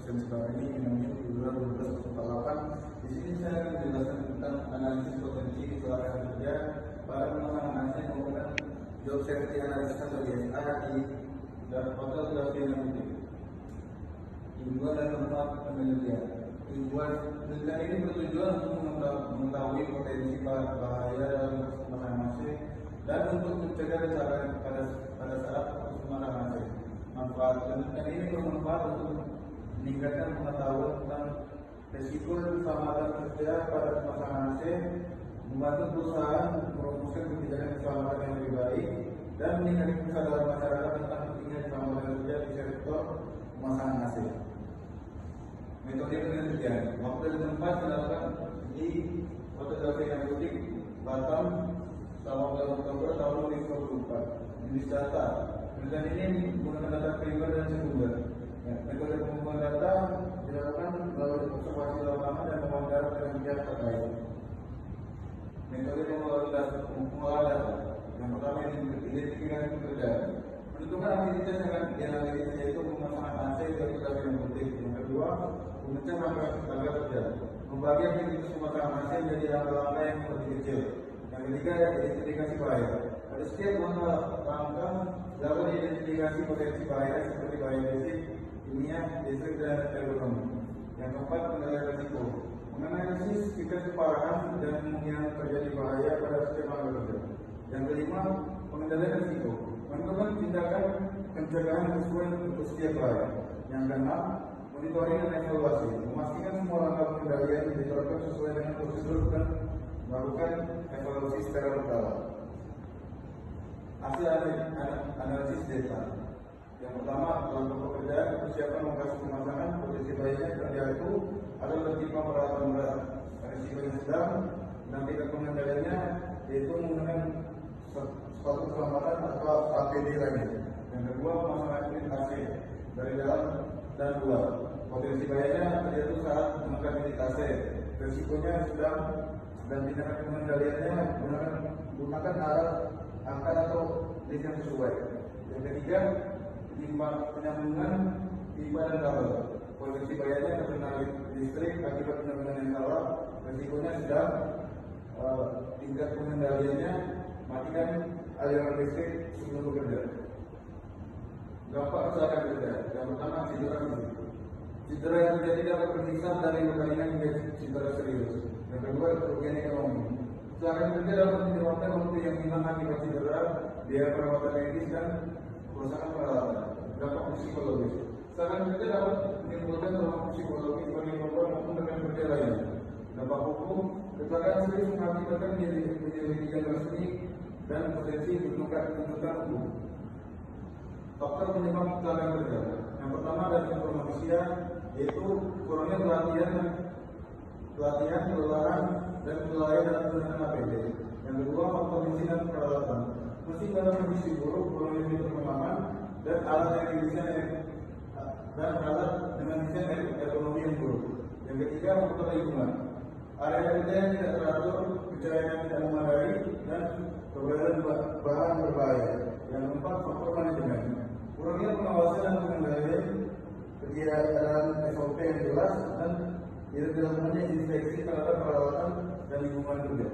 dosen sekarang ini namanya Februari 1248. Di sini saya akan menjelaskan tentang analisis potensi kecelakaan kerja pada pemasangan AC menggunakan job safety analysis atau JSA di hotel Delphi Nanti. Himbauan dan tempat penelitian. Himbauan penelitian ini bertujuan untuk mengetahui potensi bahaya dalam pemasangan AC dan untuk mencegah kecelakaan pada saat pemasangan AC. Manfaat penelitian ini bermanfaat untuk meningkatkan pengetahuan tentang risiko dan keselamatan kerja pada pemasangan AC, membantu perusahaan merumuskan kebijakan keselamatan yang lebih baik, dan meningkatkan kesadaran masyarakat tentang pentingnya keselamatan kerja di sektor pemasangan AC. Metode penelitian. Waktu dan tempat dilakukan di Hotel Delphi Nanti, Batam, selama bulan Oktober tahun 2024. Jenis data. Penelitian ini menggunakan data primer dan sekunder. Metode pengumpulan data dilakukan melalui observasi lapangan dan wawancara dengan pihak terkait. Metode pengolahan data. Yang pertama identifikasi pekerjaan. Menentukan aktivitas yang akan dianalisis yaitu pemasangan AC dari Delphi Nanti. Yang kedua, memecah langkah kerja. Membagi aktivitas pemasangan AC menjadi langkah-langkah yang lebih kecil. Yang ketiga, identifikasi bahaya. Pada setiap langkah dapat identifikasi potensi bahaya seperti bahaya fisik, kimia, listrik, dan ergonomi. Yang keempat, penilaian risiko. Menganalisis tingkat keparahan dan kemungkinan terjadi bahaya pada setiap langkah kerja. Yang kelima, pengendalian risiko. Menentukan tindakan pencegahan sesuai untuk setiap bahaya. Yang keenam, monitoring dan evaluasi. Memastikan semua langkah pengendalian diterapkan sesuai dengan prosedur dan melakukan evaluasi secara berkala. Hasil analisis data. Yang pertama, langkah pekerjaan, persiapan lokasi pemasangan, posisi bahayanya kerja itu ada tertimpa peralatan berat, risiko yang sedang, dan tingkat pengendaliannya yaitu menggunakan sepatu keselamatan atau APD lainnya. Yang kedua, pemasangan unit AC dari dalam dan luar. Potensi bahayanya terjadi saat menggunakan unit AC. Risikonya sedang dan tindakan pengendaliannya menggunakan alat angkat atau list yang sesuai. Yang ketiga, penyambungan timba dan kabel. Potensi bahayanya terkena listrik akibat penyambungan yang salah. Risikonya sedang, tingkat pengendaliannya matikan aliran listrik sebelum bekerja. Dampak kecelakaan kerja. Yang pertama, cedera fisik. Cedera yang terjadi dapat berkisar dari luka ringan hingga cedera serius. Yang kedua, kerugian ekonomi. Kecelakaan kerja dapat menyebabkan waktu yang hilang akibat cedera, biaya perawatan medis, dan kerusakan peralatan. Dampak psikologis. Kecelakaan kerja dapat menimbulkan trauma psikologis bagi korban maupun rekan kerja lainnya. Dampak hukum. Kecelakaan serius mengakibatkan penyelidikan resmi dan potensi tuntutan hukum. Faktor penyebab kecelakaan kerja. Yang pertama dari faktor manusia, yaitu kurangnya pelatihan, kelelahan, dan kelalaian dalam penggunaan APD. Yang kedua, faktor mesin dan peralatan. Mesin dalam kondisi buruk, kurangnya fitur pengaman, dan alat yang desain dan alat dengan desain ekonomi yang buruk. Yang ketiga, faktor lingkungan. Area kerja yang tidak teratur, pencahayaan yang tidak memadai, dan perbedaan bahan berbahaya. Yang keempat, faktor manajemen. Kurangnya pengawasan dan pengendalian, ketiadaan SOP yang jelas, dan tidak dilakukannya inspeksi terhadap peralatan dan lingkungan kerja.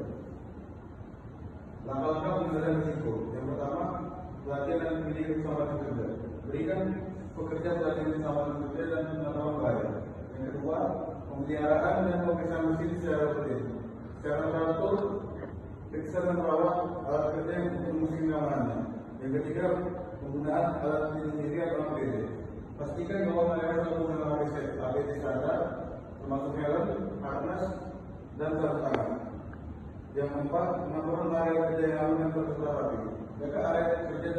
Langkah-langkah pengendalian risiko. Yang pertama, pelatihan dan pendidikan keselamatan kerja. Berikan pekerja pelatihan keselamatan kerja dan pengetahuan bahaya. Yang kedua, pemeliharaan dan pemeriksaan mesin secara rutin. Secara teratur, periksa dan merawat alat kerja yang untuk mesin keamanannya. Yang ketiga, penggunaan alat pelindung diri atau APD. Pastikan bahwa mereka telah menggunakan APD standar, termasuk helm, harness, dan sarung tangan. Yang keempat, pengaturan area kerja yang aman dan tertata rapi. Jika area kerja